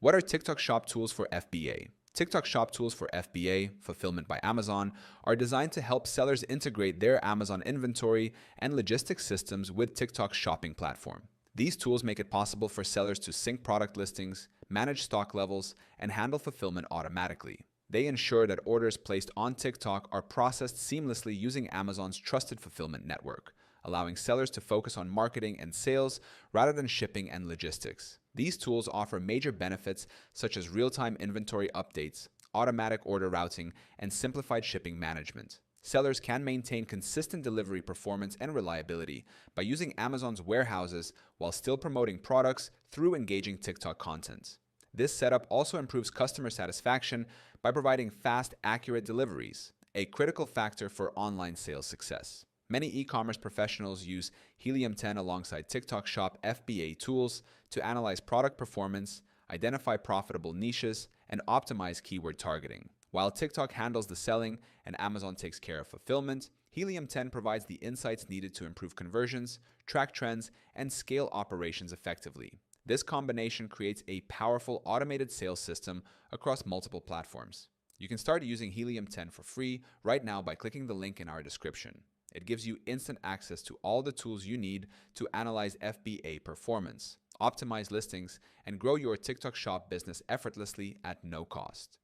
What are TikTok Shop tools for FBA? TikTok Shop tools for FBA, Fulfillment by Amazon, are designed to help sellers integrate their Amazon inventory and logistics systems with TikTok's shopping platform. These tools make it possible for sellers to sync product listings, manage stock levels, and handle fulfillment automatically. They ensure that orders placed on TikTok are processed seamlessly using Amazon's trusted fulfillment network, allowing sellers to focus on marketing and sales rather than shipping and logistics. These tools offer major benefits such as real-time inventory updates, automatic order routing, and simplified shipping management. Sellers can maintain consistent delivery performance and reliability by using Amazon's warehouses while still promoting products through engaging TikTok content. This setup also improves customer satisfaction by providing fast, accurate deliveries, a critical factor for online sales success. Many e-commerce professionals use Helium 10 alongside TikTok Shop FBA tools to analyze product performance, identify profitable niches, and optimize keyword targeting. While TikTok handles the selling and Amazon takes care of fulfillment, Helium 10 provides the insights needed to improve conversions, track trends, and scale operations effectively. This combination creates a powerful automated sales system across multiple platforms. You can start using Helium 10 for free right now by clicking the link in our description. It gives you instant access to all the tools you need to analyze FBA performance, optimize listings, and grow your TikTok Shop business effortlessly at no cost.